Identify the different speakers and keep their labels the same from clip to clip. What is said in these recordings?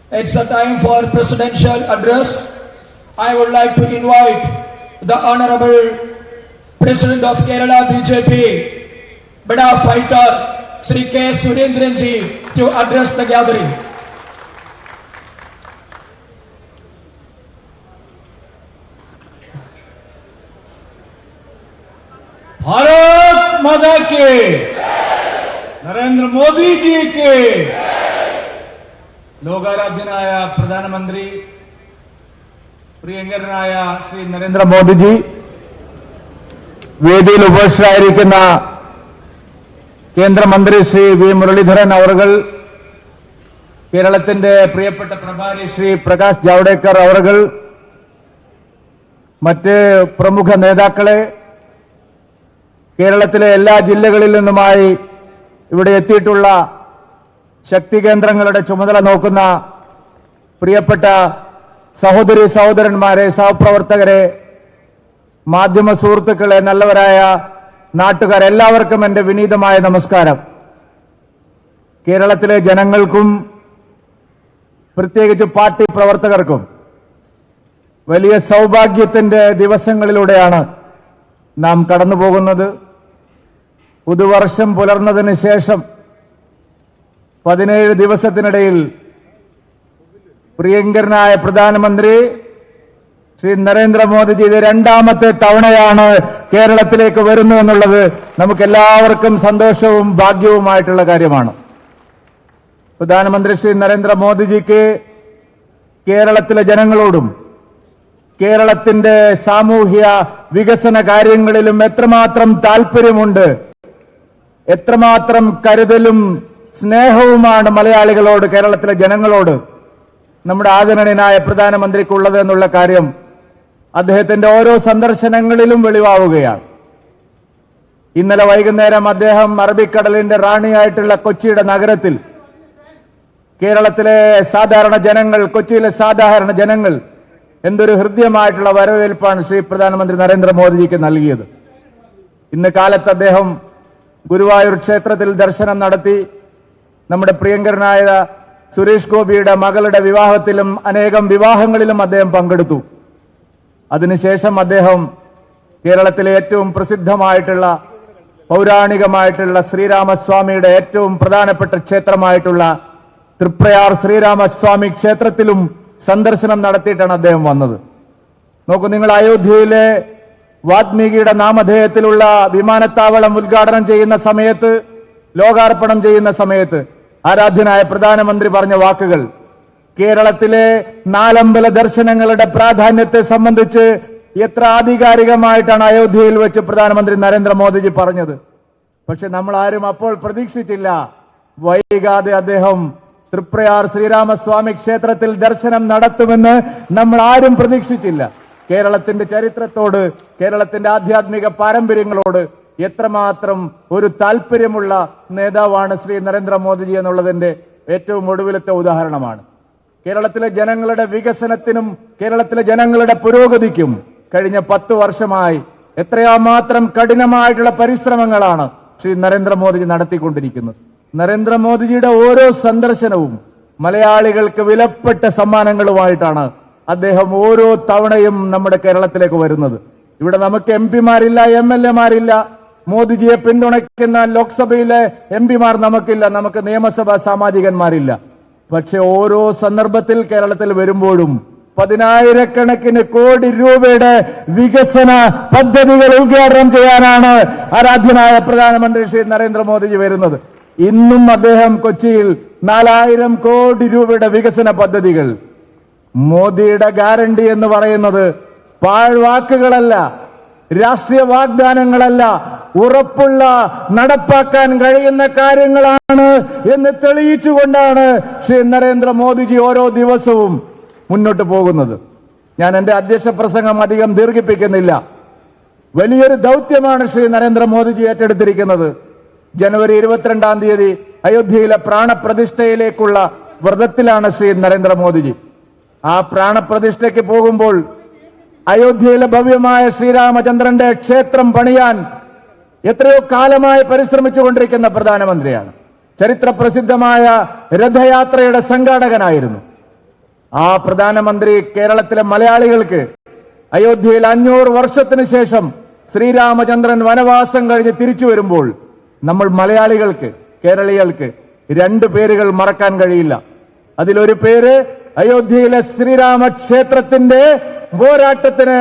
Speaker 1: It's a time for presidential address. I would like to invite the Honorable President of Kerala BJP, Bada Fighter, Sri K. Surendranji, to address the gathering.
Speaker 2: Bharat माता के, नरेंद्र मोदी जी के, ലോകാരാധ്യനായ പ്രധാനമന്ത്രി പ്രിയങ്കരനായ ശ്രീ നരേന്ദ്ര മോദിജി, വേദിയിൽ ഉപവിഷ്ടരായിരിക്കുന്ന കേന്ദ്രമന്ത്രി Shri V Muraleedharan അവർകൾ, കേരളത്തിന്റെ പ്രിയപ്പെട്ട പ്രഭാരി ശ്രീ പ്രകാശ് ജാവ്ദേക്കർ അവർകൾ, മറ്റ് പ്രമുഖ നേതാക്കളെ, കേരളത്തിലെ എല്ലാ ജില്ലകളിൽ നിന്നുമായി ഇവിടെ എത്തിയിട്ടുള്ള ശക്തി കേന്ദ്രങ്ങളുടെ ചുമതല നോക്കുന്ന പ്രിയപ്പെട്ട സഹോദരി സഹോദരന്മാരെ, സഹപ്രവർത്തകരെ, മാധ്യമ സുഹൃത്തുക്കളെ, നല്ലവരായ നാട്ടുകാർ, എല്ലാവർക്കും എന്റെ വിനീതമായ നമസ്കാരം. കേരളത്തിലെ ജനങ്ങൾക്കും പ്രത്യേകിച്ച് പാർട്ടി പ്രവർത്തകർക്കും വലിയ സൗഭാഗ്യത്തിന്റെ ദിവസങ്ങളിലൂടെയാണ് നാം കടന്നുപോകുന്നത്. പുതുവർഷം പുലർന്നതിന് ശേഷം 17 ദിവസത്തിനിടയിൽ പ്രിയങ്കരനായ പ്രധാനമന്ത്രി ശ്രീ നരേന്ദ്രമോദിജി ഇത് രണ്ടാമത്തെ തവണയാണ് കേരളത്തിലേക്ക് വരുന്നതെന്നുള്ളത് നമുക്കെല്ലാവർക്കും സന്തോഷവും ഭാഗ്യവുമായിട്ടുള്ള കാര്യമാണ്. പ്രധാനമന്ത്രി ശ്രീ നരേന്ദ്രമോദിജിക്ക് കേരളത്തിലെ ജനങ്ങളോടും കേരളത്തിന്റെ സാമൂഹ്യ വികസന കാര്യങ്ങളിലും എത്രമാത്രം താൽപര്യമുണ്ട്, എത്രമാത്രം കരുതലും സ്നേഹവുമാണ് മലയാളികളോട്, കേരളത്തിലെ ജനങ്ങളോട് നമ്മുടെ ആദരണീയനായ പ്രധാനമന്ത്രിക്കുള്ളത് എന്നുള്ള കാര്യം അദ്ദേഹത്തിന്റെ ഓരോ സന്ദർശനങ്ങളിലും വെളിവാവുകയാണ്. ഇന്നലെ വൈകുന്നേരം അദ്ദേഹം അറബിക്കടലിന്റെ റാണിയായിട്ടുള്ള കൊച്ചിയുടെ നഗരത്തിൽ കേരളത്തിലെ സാധാരണ ജനങ്ങൾ, കൊച്ചിയിലെ സാധാരണ ജനങ്ങൾ എന്തൊരു ഹൃദ്യമായിട്ടുള്ള വരവേൽപ്പാണ് ശ്രീ പ്രധാനമന്ത്രി നരേന്ദ്രമോദിജിക്ക് നൽകിയത്. ഇന്ന് കാലത്ത് അദ്ദേഹം ഗുരുവായൂർ ക്ഷേത്രത്തിൽ ദർശനം നടത്തി. നമ്മുടെ പ്രിയങ്കരനായ സുരേഷ് ഗോപിയുടെ മകളുടെ വിവാഹത്തിലും അനേകം വിവാഹങ്ങളിലും അദ്ദേഹം പങ്കെടുത്തു. അതിനുശേഷം അദ്ദേഹം കേരളത്തിലെ ഏറ്റവും പ്രസിദ്ധമായിട്ടുള്ള പൗരാണികമായിട്ടുള്ള ശ്രീരാമസ്വാമിയുടെ ഏറ്റവും പ്രധാനപ്പെട്ട ക്ഷേത്രമായിട്ടുള്ള തൃപ്രയാർ ശ്രീരാമസ്വാമി ക്ഷേത്രത്തിലും സന്ദർശനം നടത്തിയിട്ടാണ് അദ്ദേഹം വന്നത്. നോക്കൂ, നിങ്ങൾ അയോധ്യയിലെ വാൽമീകിയുടെ നാമധേയത്തിലുള്ള വിമാനത്താവളം ഉദ്ഘാടനം ചെയ്യുന്ന സമയത്ത്, ലോകാർപ്പണം ചെയ്യുന്ന സമയത്ത് ആരാധ്യനായ പ്രധാനമന്ത്രി പറഞ്ഞ വാക്കുകൾ കേരളത്തിലെ നാലമ്പല ദർശനങ്ങളുടെ പ്രാധാന്യത്തെ സംബന്ധിച്ച് എത്ര ആധികാരികമായിട്ടാണ് അയോധ്യയിൽ വെച്ച് പ്രധാനമന്ത്രി നരേന്ദ്രമോദിജി പറഞ്ഞത്. പക്ഷെ നമ്മൾ ആരും അപ്പോൾ പ്രതീക്ഷിച്ചില്ല, വൈകാതെ അദ്ദേഹം തൃപ്രയാർ ശ്രീരാമസ്വാമി ക്ഷേത്രത്തിൽ ദർശനം നടത്തുമെന്ന് നമ്മൾ ആരും പ്രതീക്ഷിച്ചില്ല. കേരളത്തിന്റെ ചരിത്രത്തോട്, കേരളത്തിന്റെ ആധ്യാത്മിക പാരമ്പര്യങ്ങളോട് എത്രമാത്രം ഒരു താല്പര്യമുള്ള നേതാവാണ് ശ്രീ നരേന്ദ്രമോദിജി എന്നുള്ളതിന്റെ ഏറ്റവും ഒടുവിലത്തെ ഉദാഹരണമാണ്. കേരളത്തിലെ ജനങ്ങളുടെ വികസനത്തിനും കേരളത്തിലെ ജനങ്ങളുടെ പുരോഗതിക്കും കഴിഞ്ഞ 10 വർഷമായി എത്രയാമാത്രം കഠിനമായിട്ടുള്ള പരിശ്രമങ്ങളാണ് ശ്രീ നരേന്ദ്രമോദിജി നടത്തിക്കൊണ്ടിരിക്കുന്നത്. നരേന്ദ്രമോദിജിയുടെ ഓരോ സന്ദർശനവും മലയാളികൾക്ക് വിലപ്പെട്ട സമ്മാനങ്ങളുമായിട്ടാണ് അദ്ദേഹം ഓരോ തവണയും നമ്മുടെ കേരളത്തിലേക്ക് വരുന്നത്. ഇവിടെ നമുക്ക് എംപിമാരില്ല, MLA മാരില്ല, മോദിജിയെ പിന്തുണയ്ക്കുന്ന ലോക്സഭയിലെ എംപിമാർ നമുക്കില്ല, നമുക്ക് നിയമസഭാ സാമാജികന്മാരില്ല. പക്ഷെ ഓരോ സന്ദർഭത്തിൽ കേരളത്തിൽ വരുമ്പോഴും 10,000 കോടി രൂപയുടെ വികസന പദ്ധതികൾ ഉദ്ഘാടനം ചെയ്യാനാണ് ആരാധ്യനായ പ്രധാനമന്ത്രി ശ്രീ നരേന്ദ്രമോദിജി വരുന്നത്. ഇന്നും അദ്ദേഹം കൊച്ചിയിൽ 4,000 കോടി രൂപയുടെ വികസന പദ്ധതികൾ. മോദിയുടെ ഗ്യാരണ്ടി എന്ന് പറയുന്നത് പാഴ്വാക്കുകളല്ല, രാഷ്ട്രീയ വാഗ്ദാനങ്ങളല്ല, ഉറപ്പുള്ള നടപ്പാക്കാൻ കഴിയുന്ന കാര്യങ്ങളാണ് എന്ന് തെളിയിച്ചുകൊണ്ടാണ് ശ്രീ നരേന്ദ്രമോദിജി ഓരോ ദിവസവും മുന്നോട്ട് പോകുന്നത്. ഞാൻ എന്റെ അധ്യക്ഷ പ്രസംഗം അധികം ദീർഘിപ്പിക്കുന്നില്ല. വലിയൊരു ദൗത്യമാണ് ശ്രീ നരേന്ദ്രമോദിജി ഏറ്റെടുത്തിരിക്കുന്നത്. ജനുവരി 22-ാം തീയതി അയോധ്യയിലെ പ്രാണപ്രതിഷ്ഠയിലേക്കുള്ള വ്രതത്തിലാണ് ശ്രീ നരേന്ദ്രമോദിജി. ആ പ്രാണപ്രതിഷ്ഠയ്ക്ക് പോകുമ്പോൾ അയോധ്യയിലെ ഭവ്യമായ ശ്രീരാമചന്ദ്രന്റെ ക്ഷേത്രം പണിയാൻ എത്രയോ കാലമായി പരിശ്രമിച്ചുകൊണ്ടിരിക്കുന്ന പ്രധാനമന്ത്രിയാണ്. ചരിത്ര പ്രസിദ്ധമായ രഥയാത്രയുടെ സംഘാടകനായിരുന്നു. ആ പ്രധാനമന്ത്രി കേരളത്തിലെ മലയാളികൾക്ക് അയോധ്യയിൽ 500 വർഷത്തിന് ശേഷം ശ്രീരാമചന്ദ്രൻ വനവാസം കഴിഞ്ഞ് തിരിച്ചു വരുമ്പോൾ നമ്മൾ മലയാളികൾക്ക്, കേരളീയർക്ക് 2 പേരുകൾ മറക്കാൻ കഴിയില്ല. അതിലൊരു പേര് അയോധ്യയിലെ ശ്രീരാമക്ഷേത്രത്തിന്റെ പോരാട്ടത്തിന്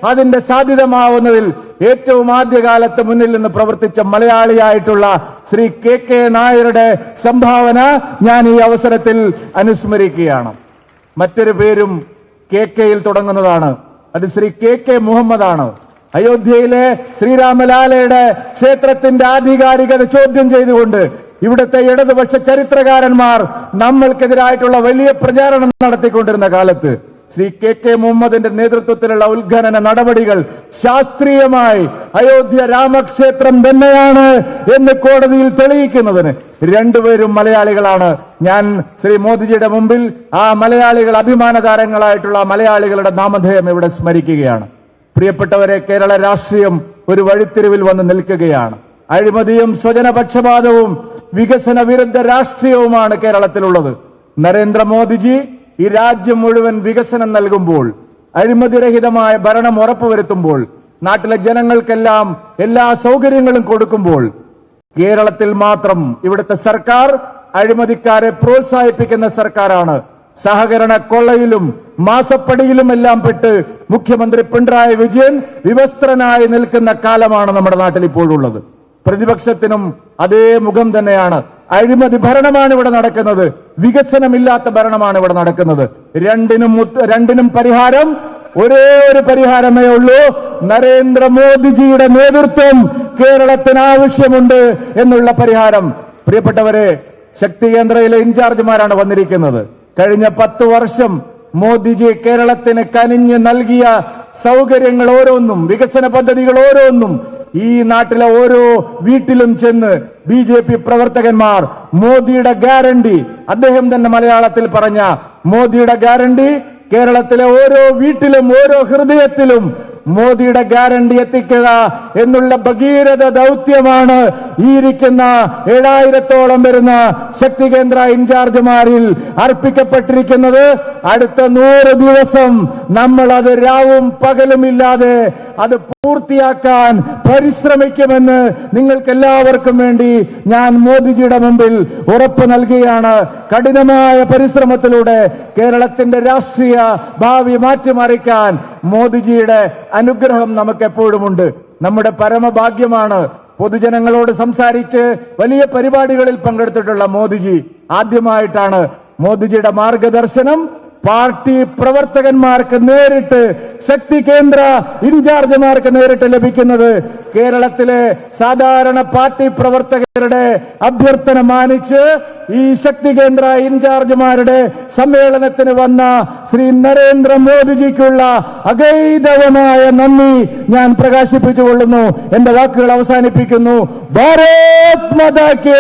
Speaker 2: അതിന്റെ സാധ്യതമാവുന്നതിൽ ഏറ്റവും ആദ്യകാലത്ത് മുന്നിൽ നിന്ന് പ്രവർത്തിച്ച മലയാളിയായിട്ടുള്ള ശ്രീ KK നായരുടെ സംഭാവന ഞാൻ ഈ അവസരത്തിൽ അനുസ്മരിക്കുകയാണ്. മറ്റൊരു പേരും KKയിൽ തുടങ്ങുന്നതാണ്. അത് ശ്രീ KK മുഹമ്മദാണ്. അയോധ്യയിലെ ശ്രീരാമലാലയുടെ ക്ഷേത്രത്തിന്റെ ആധികാരികത ചോദ്യം ചെയ്തുകൊണ്ട് ഇവിടുത്തെ ഇടതുപക്ഷ ചരിത്രകാരന്മാർ നമ്മൾക്കെതിരായിട്ടുള്ള വലിയ പ്രചാരണം നടത്തിക്കൊണ്ടിരുന്ന കാലത്ത് ശ്രീ KK മുഹമ്മദിന്റെ നേതൃത്വത്തിലുള്ള ഉത്ഖനന നടപടികൾ ശാസ്ത്രീയമായി അയോധ്യ രാമക്ഷേത്രം തന്നെയാണ് എന്ന് കോടതിയിൽ തെളിയിക്കുന്നതിന് 2 പേരും മലയാളികളാണ്. ഞാൻ ശ്രീ മോദിജിയുടെ മുമ്പിൽ ആ മലയാളികൾ, അഭിമാന താരങ്ങളായിട്ടുള്ള മലയാളികളുടെ നാമധേയം ഇവിടെ സ്മരിക്കുകയാണ്. പ്രിയപ്പെട്ടവരെ, കേരള രാഷ്ട്രീയം ഒരു വഴിത്തിരിവിൽ വന്ന് നിൽക്കുകയാണ്. അഴിമതിയും സ്വജനപക്ഷപാതവും വികസന വിരുദ്ധ രാഷ്ട്രീയവുമാണ് കേരളത്തിലുള്ളത്. നരേന്ദ്രമോദിജി ഈ രാജ്യം മുഴുവൻ വികസനം നൽകുമ്പോൾ, അഴിമതിരഹിതമായ ഭരണം ഉറപ്പുവരുത്തുമ്പോൾ, നാട്ടിലെ ജനങ്ങൾക്കെല്ലാം എല്ലാ സൗകര്യങ്ങളും കൊടുക്കുമ്പോൾ, കേരളത്തിൽ മാത്രം ഇവിടുത്തെ സർക്കാർ അഴിമതിക്കാരെ പ്രോത്സാഹിപ്പിക്കുന്ന സർക്കാരാണ്. സഹകരണ കൊള്ളയിലും മാസപ്പടിയിലുമെല്ലാം പെട്ട് മുഖ്യമന്ത്രി പിണറായി വിജയൻ വിവസ്ത്രനായി നിൽക്കുന്ന കാലമാണ് നമ്മുടെ നാട്ടിൽ ഇപ്പോഴുള്ളത്. പ്രതിപക്ഷത്തിനും അതേ മുഖം തന്നെയാണ്. അഴിമതി ഭരണമാണ് ഇവിടെ നടക്കുന്നത്, വികസനമില്ലാത്ത ഭരണമാണ് ഇവിടെ നടക്കുന്നത്. രണ്ടിനും പരിഹാരം ഒരേ ഒരു പരിഹാരമേ ഉള്ളൂ. നരേന്ദ്രമോദിജിയുടെ നേതൃത്വം കേരളത്തിന് ആവശ്യമുണ്ട് എന്നുള്ള പരിഹാരം. പ്രിയപ്പെട്ടവരെ, ശക്തി കേന്ദ്രയിലെ ഇൻചാർജുമാരാണ് വന്നിരിക്കുന്നത്. കഴിഞ്ഞ 10 വർഷം മോദിജി കേരളത്തിന് കനിഞ്ഞ് നൽകിയ സൗകര്യങ്ങൾ ഓരോന്നും, വികസന പദ്ധതികൾ ഓരോന്നും ഈ നാട്ടിലെ ഓരോ വീട്ടിലും ചെന്ന് BJP പ്രവർത്തകന്മാർ മോദിയുടെ ഗ്യാരണ്ടി, അദ്ദേഹം തന്നെ മലയാളത്തിൽ പറഞ്ഞ മോദിയുടെ ഗ്യാരണ്ടി, കേരളത്തിലെ ഓരോ വീട്ടിലും ഓരോ ഹൃദയത്തിലും മോദിയുടെ ഗ്യാരണ്ടി എത്തിക്കുക എന്നുള്ള ഭഗീരഥ ദൗത്യമാണ് ഈ ഇരിക്കുന്ന 7000-ഓളം വരുന്ന ശക്തി കേന്ദ്ര ഇൻചാർജുമാരിൽ അർപ്പിക്കപ്പെട്ടിരിക്കുന്നത്. അടുത്ത 100 ദിവസം നമ്മൾ അത് രാവും പകലുമില്ലാതെ അത് പൂർത്തിയാക്കാൻ പരിശ്രമിക്കുമെന്ന് നിങ്ങൾക്ക് എല്ലാവർക്കും വേണ്ടി ഞാൻ മോദിജിയുടെ മുമ്പിൽ ഉറപ്പ് നൽകുകയാണ്. കഠിനമായ പരിശ്രമത്തിലൂടെ കേരളത്തിന്റെ രാഷ്ട്രീയ ഭാവി മാറ്റിമറിക്കാൻ മോദിജിയുടെ അനുഗ്രഹം നമുക്ക് എപ്പോഴുമുണ്ട്. നമ്മുടെ പരമഭാഗ്യമാണ്. പൊതുജനങ്ങളോട് സംസാരിച്ച് വലിയ പരിപാടികളിൽ പങ്കെടുത്തിട്ടുള്ള മോദിജി ആദ്യമായിട്ടാണ് മോദിജിയുടെ മാർഗദർശനം പാർട്ടി പ്രവർത്തകന്മാർക്ക് നേരിട്ട്, ശക്തി കേന്ദ്ര ഇൻചാർജുമാർക്ക് നേരിട്ട് ലഭിക്കുന്നത്. കേരളത്തിലെ സാധാരണ പാർട്ടി പ്രവർത്തകരുടെ അഭ്യർത്ഥന മാനിച്ച് ഈ ശക്തി കേന്ദ്ര ഇൻചാർജുമാരുടെ സമ്മേളനത്തിന് വന്ന ശ്രീ നരേന്ദ്രമോദിജിക്കുള്ള അഗൈതവമായ നന്ദി ഞാൻ പ്രകാശിപ്പിച്ചുകൊള്ളുന്നു. എന്റെ വാക്കുകൾ അവസാനിപ്പിക്കുന്നു. ഭാരത് മാതാ കി